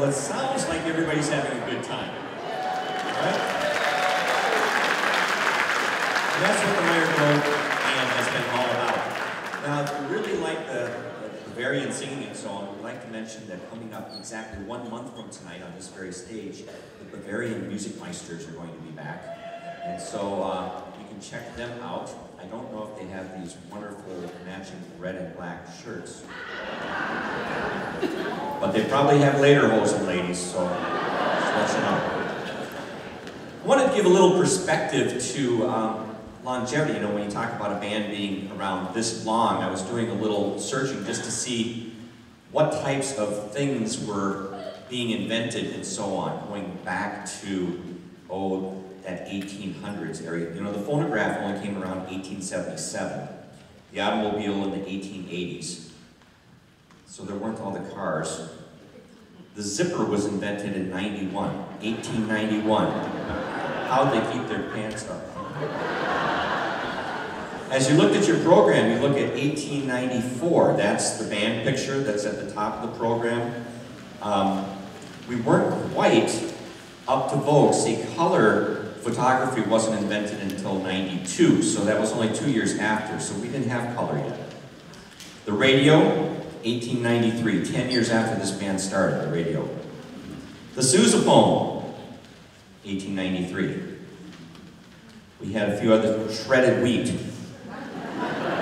Well, it sounds like everybody's having a good time. Right? And that's what the Meire Grove Band has been all about. Now, if you really like the Bavarian singing and so on, we'd like to mention that coming up exactly 1 month from tonight on this very stage, the Bavarian Music Meisters are going to be back. And so you can check them out. I don't know if they have these wonderful matching red and black shirts. But they probably have lederhosen, ladies, so just let you know. I wanted to give a little perspective to longevity. You know, when you talk about a band being around this long, I was doing a little searching just to see what types of things were being invented and so on, going back to, that 1800s area. You know, the phonograph only came around 1877. The automobile in the 1880s. So there weren't all the cars. The zipper was invented in 1891. How'd they keep their pants up? As you looked at your program, you look at 1894. That's the band picture that's at the top of the program. We weren't quite up to vogue. See, color photography wasn't invented until 92, so that was only 2 years after, so we didn't have color yet. The radio, 1893, 10 years after this band started, the radio. The sousaphone, 1893. We had a few other, shredded wheat,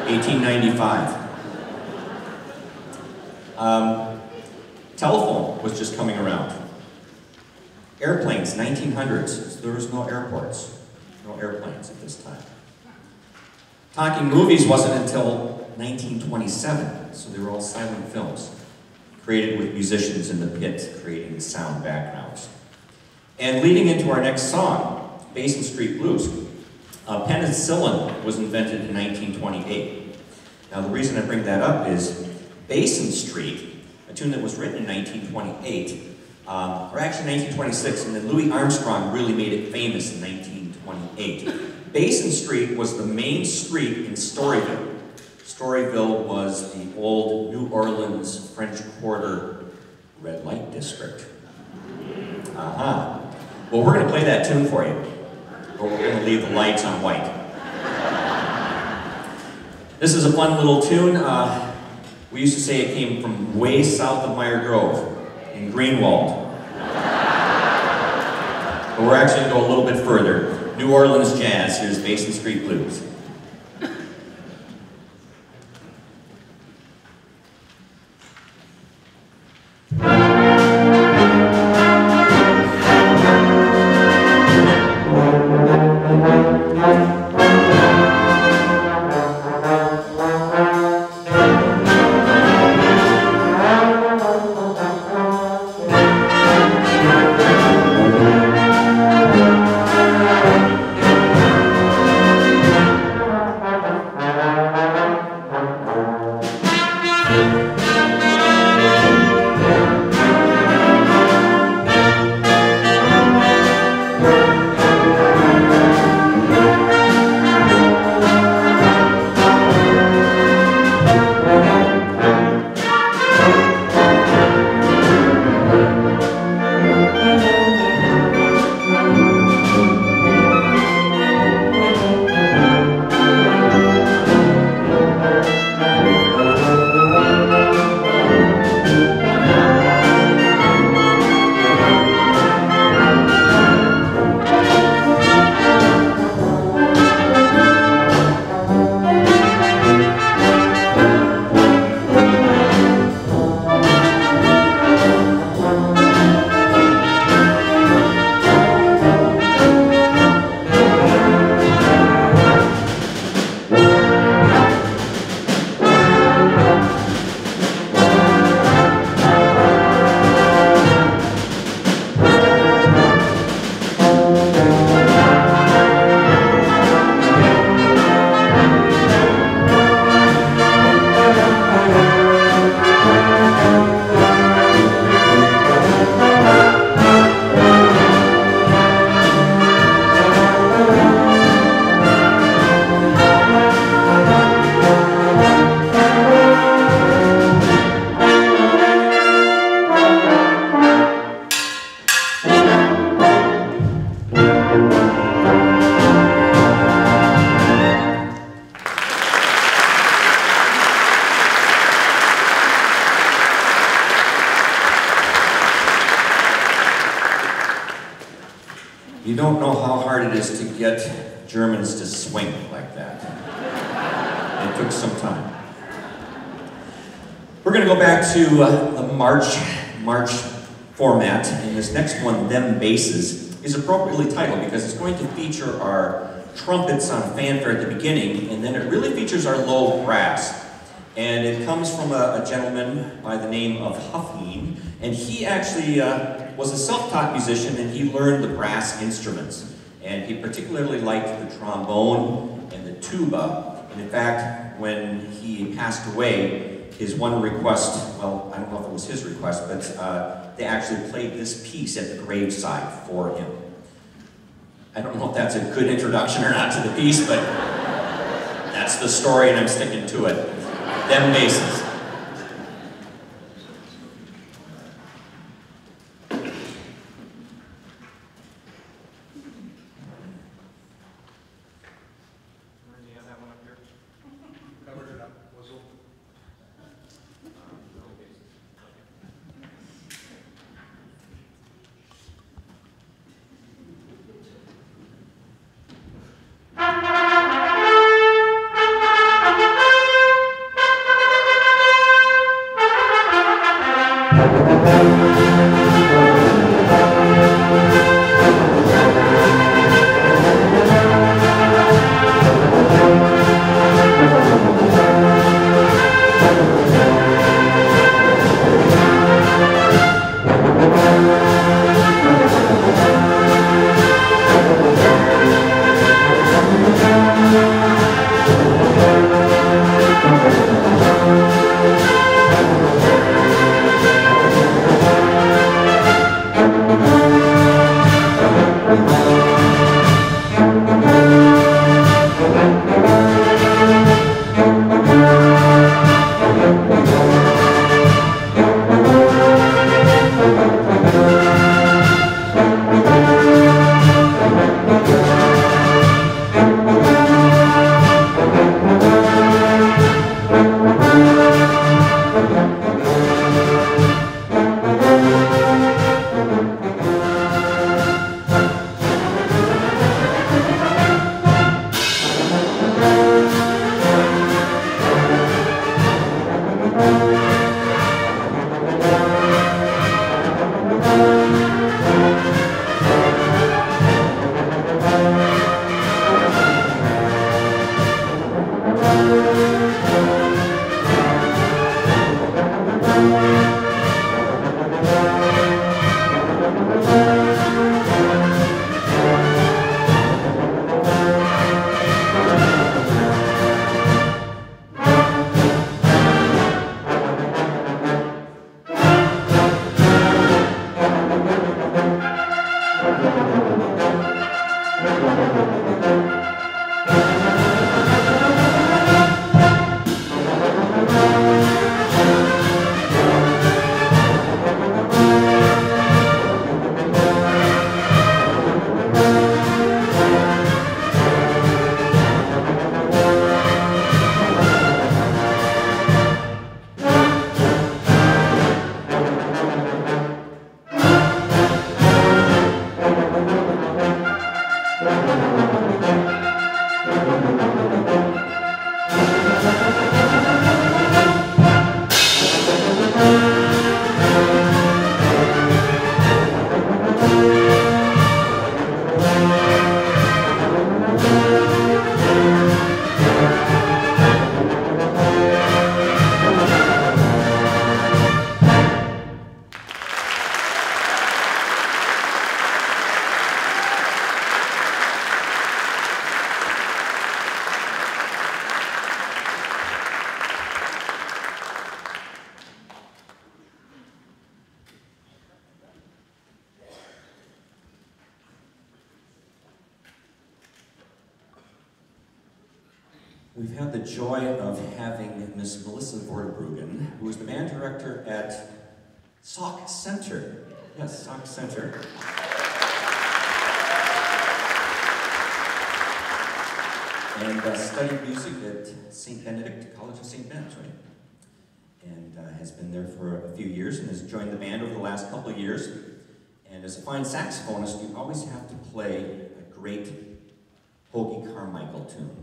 1895. Telephone was just coming around. Airplanes, 1900s. There was no airports, no airplanes at this time. Talking movies wasn't until 1927, so they were all silent films, created with musicians in the pit, creating the sound backgrounds. And leading into our next song, Basin Street Blues, penicillin was invented in 1928. Now the reason I bring that up is Basin Street, a tune that was written in 1928, or actually 1926, and then Louis Armstrong really made it famous in 1928. Basin Street was the main street in Storyville. Storyville was the old New Orleans French Quarter red light district. Well, we're going to play that tune for you, but we're going to leave the lights on white. This is a fun little tune. We used to say it came from way south of Meire Grove in Greenwald. But we're actually going to go a little bit further. New Orleans jazz. Here's Basin Street Blues. You don't know how hard it is to get Germans to swing like that. It took some time. We're going to go back to the march format, and this next one, Them Basses, is appropriately titled because it's going to feature our trumpets on fanfare at the beginning, and then it really features our low brass. And it comes from a gentleman by the name of Huffine, and he actually was a self-taught musician, and he learned the brass instruments. And he particularly liked the trombone and the tuba. And in fact, when he passed away, his one request, well, I don't know if it was his request, but they actually played this piece at the graveside for him. I don't know if that's a good introduction or not to the piece, but that's the story and I'm sticking to it. Them Basses. We've had the joy of having Miss Melissa Vorderbruggen, who is the band director at Sauk Center. Yes, Sauk Center. And studied music at St. Benedict, College of St. Ben's, right? And has been there for a few years and has joined the band over the last couple of years. And as a fine saxophonist, you always have to play a great Hoagie Carmichael tune.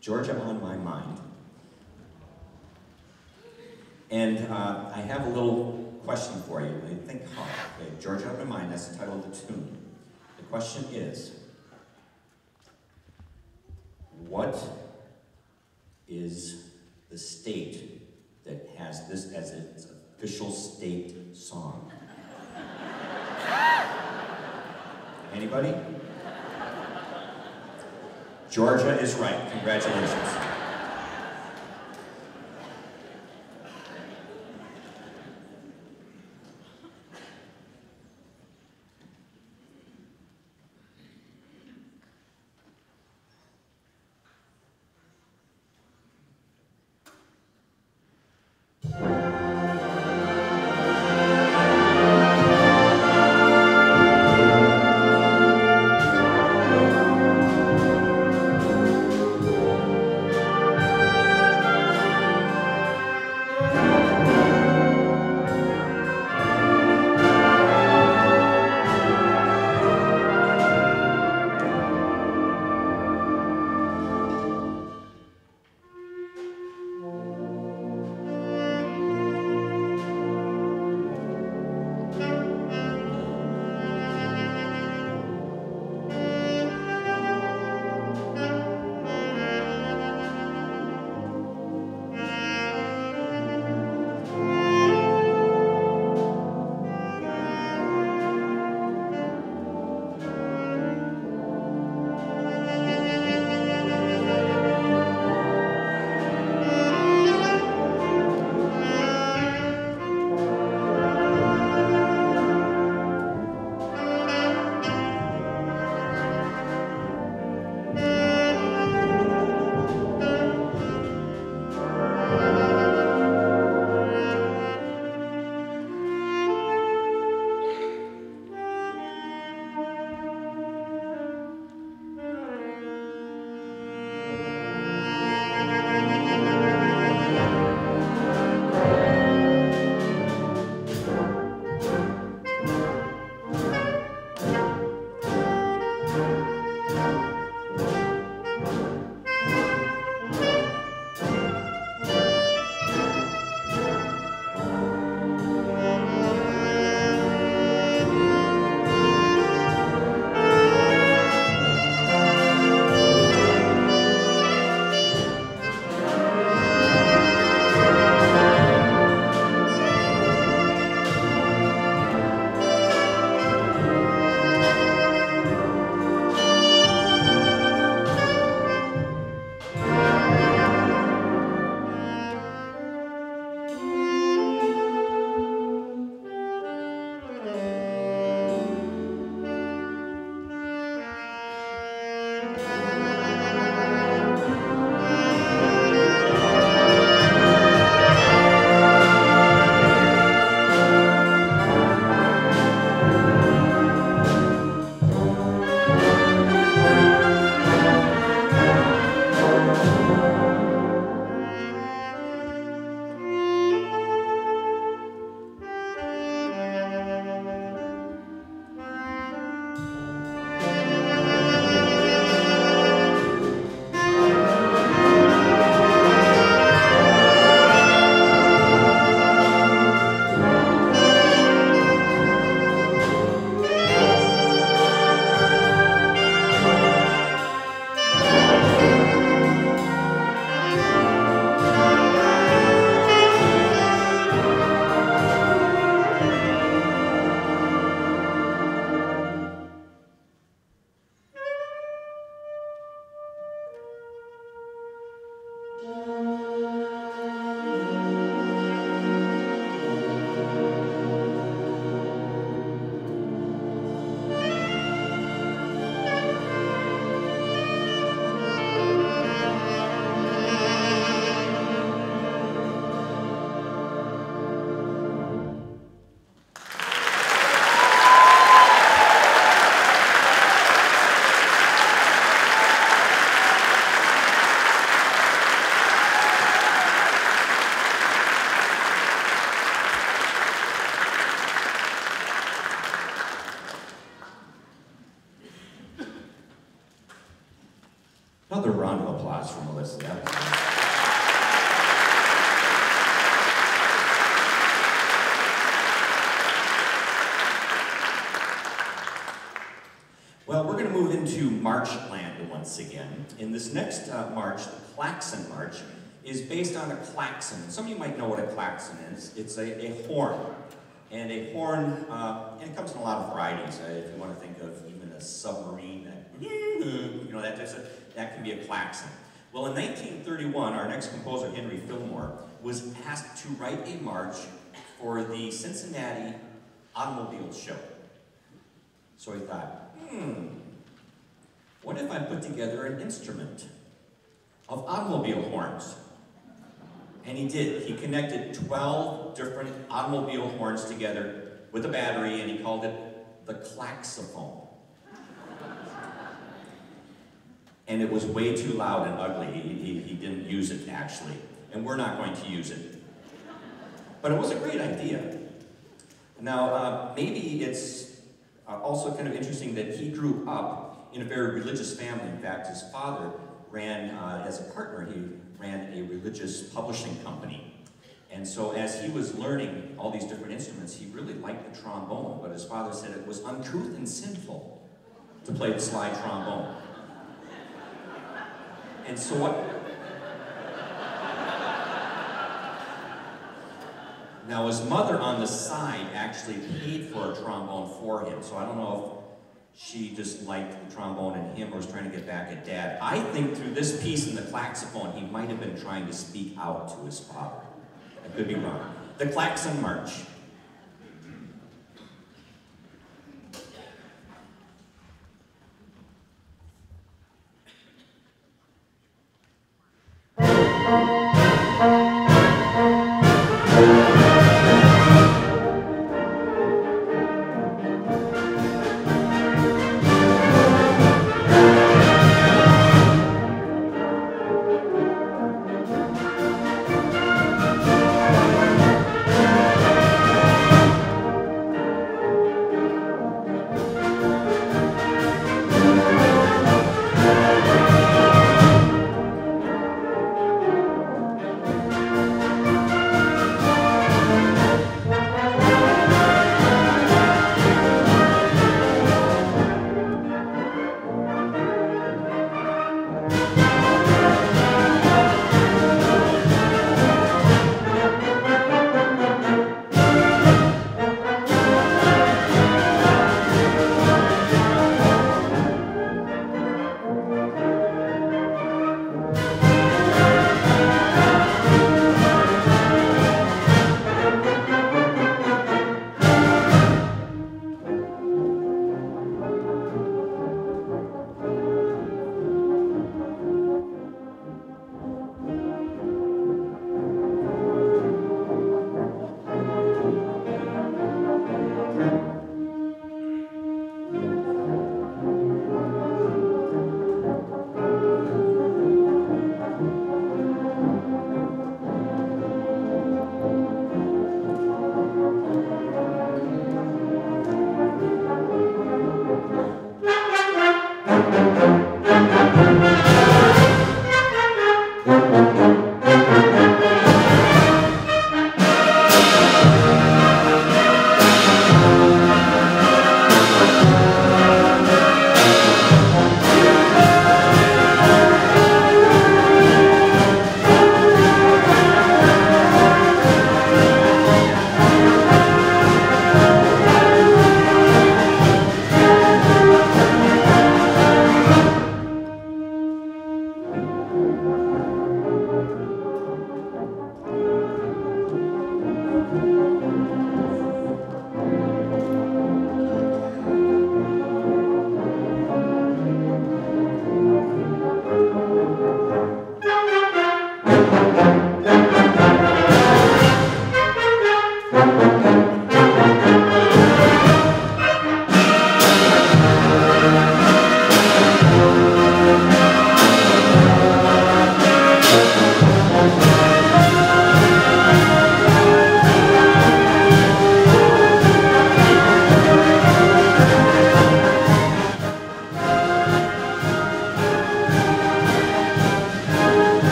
Georgia on My Mind. And I have a little question for you. Think hard. Okay? Georgia on My Mind, that's the title of the tune. The question is, what is the state that has this as its official state song? Anybody? Georgia is right. Congratulations. Another round of applause for Melissa. That was nice. Well, we're going to move into March land once again. In this next march, the Klaxon March, is based on a klaxon. Some of you might know what a klaxon is. It's a horn. And a horn, and it comes in a lot of varieties. If you want to think of even a submarine, that can be a klaxon. Well, in 1931, our next composer, Henry Fillmore, was asked to write a march for the Cincinnati Automobile Show. So he thought, what if I put together an instrument of automobile horns? And he did. He connected 12 different automobile horns together with a battery, and he called it the klaxophone. And it was way too loud and ugly. He didn't use it, actually. And we're not going to use it. But it was a great idea. Now, maybe it's also kind of interesting that he grew up in a very religious family. In fact, his father ran, as a partner, he ran a religious publishing company. And so as he was learning all these different instruments, he really liked the trombone, but his father said it was uncouth and sinful to play the slide trombone. And so what? Now his mother on the side actually paid for a trombone for him, so I don't know if she just liked the trombone and him or was trying to get back at Dad. I think through this piece in the klaxophone, he might have been trying to speak out to his father. I could be wrong. The Klaxon March.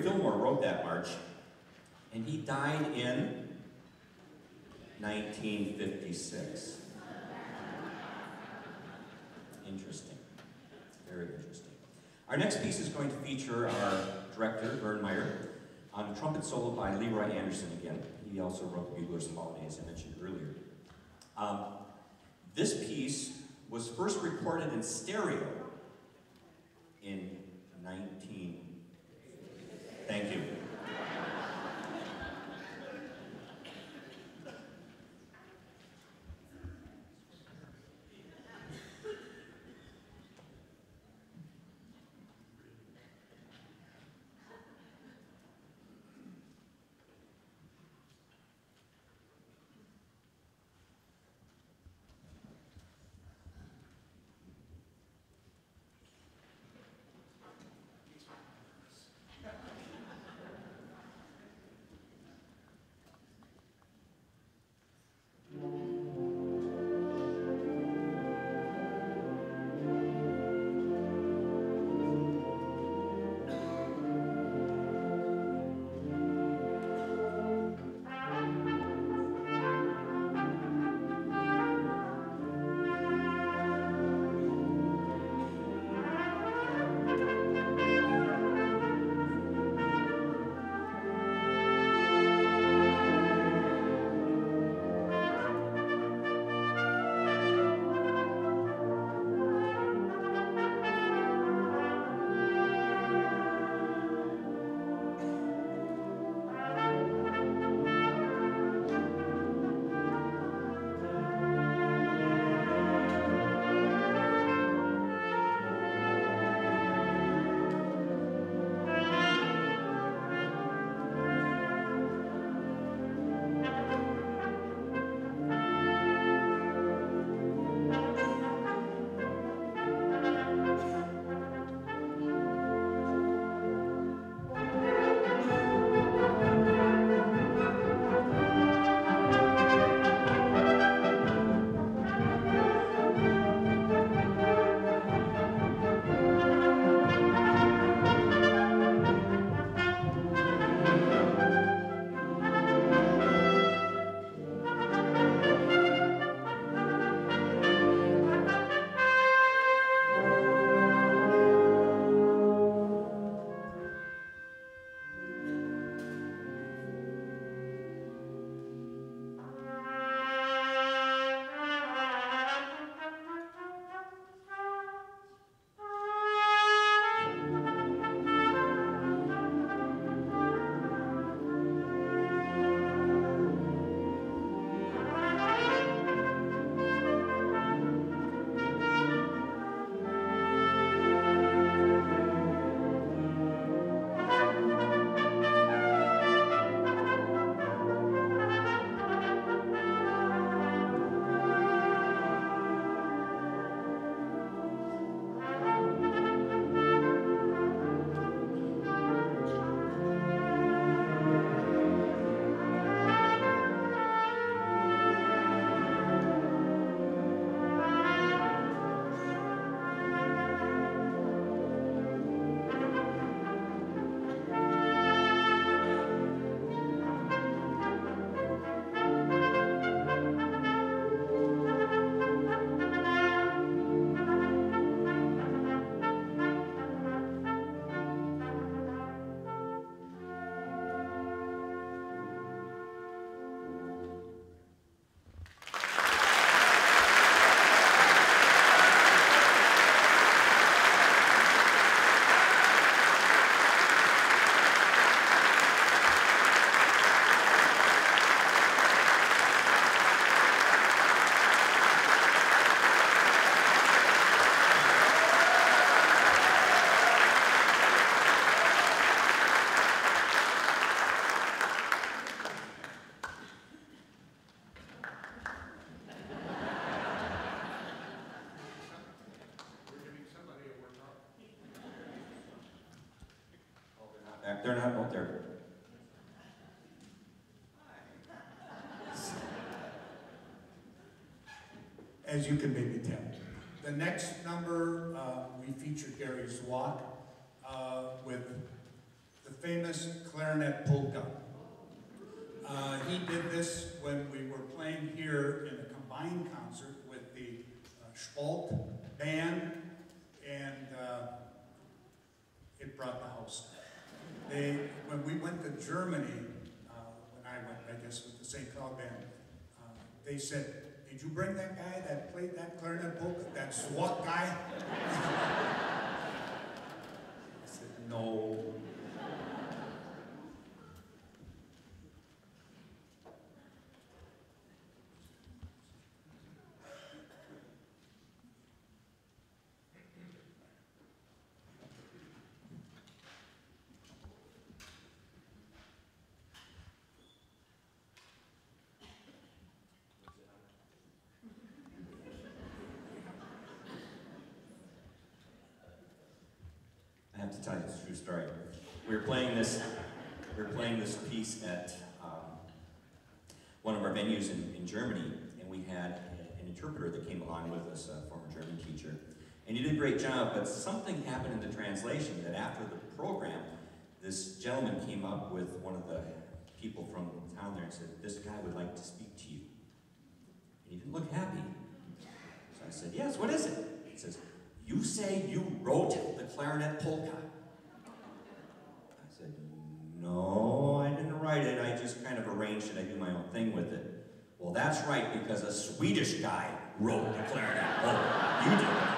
Gary Fillmore wrote that march, and he died in 1956. Interesting. Very interesting. Our next piece is going to feature our director, Vern Meire, on a trumpet solo by Leroy Anderson again. He also wrote the Bugler's Holiday, as I mentioned earlier. This piece was first recorded in stereo in 19... Thank you. They're not out there. As you can maybe tell. The next number, we feature Gary's Walk with the the famous clarinet polka. He did this when we were playing here in a combined concert with the Spalt band, and it brought the house down. When we went to Germany, when I went, I guess, with the St. Cloud band, they said, "Did you bring that guy that played that clarinet polka, that SWAT guy?" I said, "No." I have to tell you this true story. We were playing this piece at one of our venues in Germany, and we had an interpreter that came along with us, a former German teacher. And he did a great job, but something happened in the translation that after the program, this gentleman came up with one of the people from town there and said, "This guy would like to speak to you." And he didn't look happy. So I said, "Yes, what is it?" He says, "You say you wrote the clarinet polka." I said, "No, I didn't write it. I just kind of arranged it. I do my own thing with it." "Well, that's right, because a Swedish guy wrote the clarinet polka. You did it."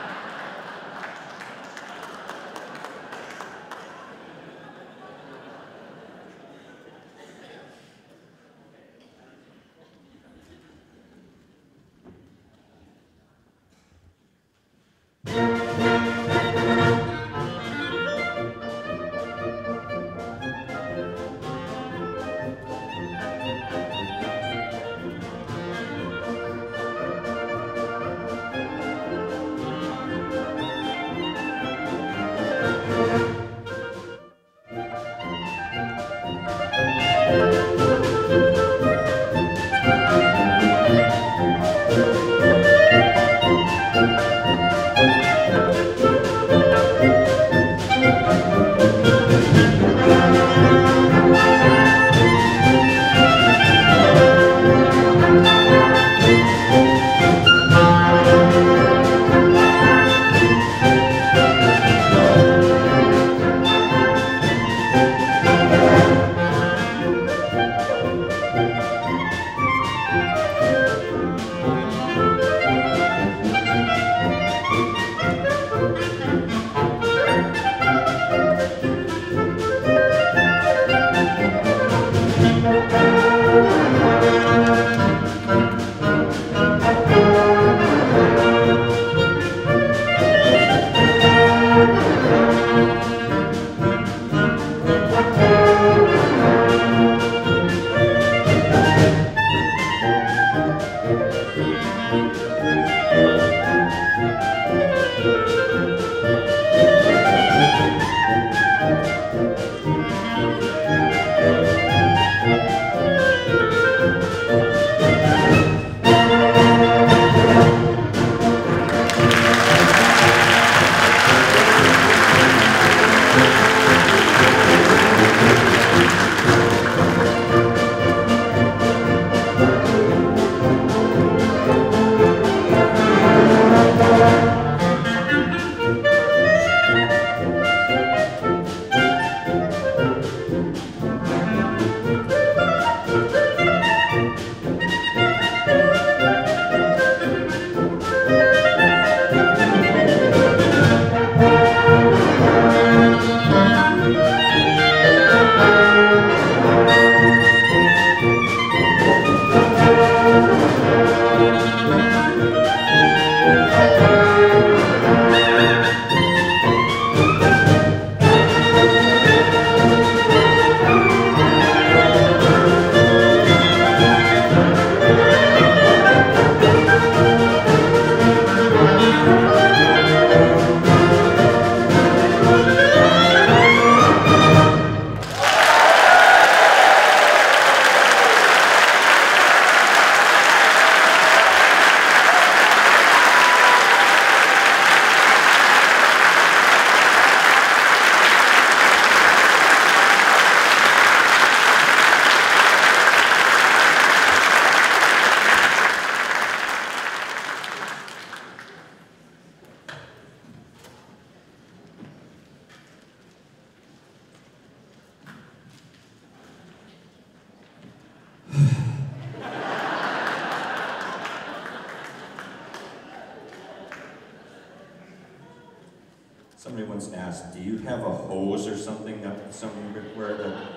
Somebody once asked, do you have a hose or something up somewhere to...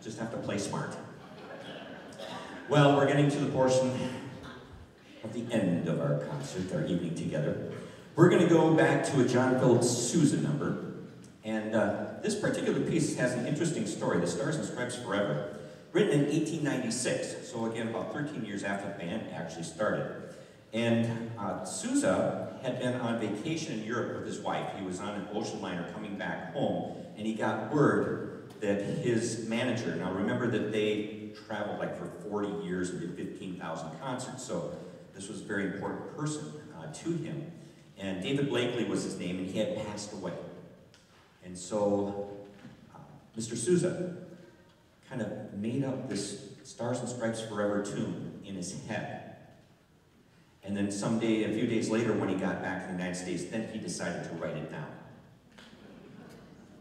Just have to play smart. Well, we're getting to the portion of the end of our concert, our evening together. We're going to go back to a John Philip Sousa number. And this particular piece has an interesting story, The Stars and Stripes Forever, written in 1896, so again, about 13 years after the band actually started. And Sousa had been on vacation in Europe with his wife. He was on an ocean liner coming back home, and he got word that his manager, now remember that they traveled like for 40 years and did 15,000 concerts, so this was a very important person to him. And David Blakely was his name, and he had passed away. And so Mr. Sousa kind of made up this Stars and Stripes Forever tune in his head. And then someday, a few days later, when he got back to the United States, then he decided to write it down.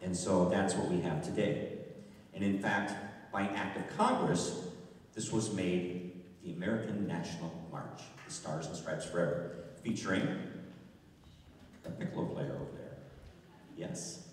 And so that's what we have today. And in fact, by an act of Congress, this was made the American National March, the Stars and Stripes Forever, featuring a piccolo player over there. Yes.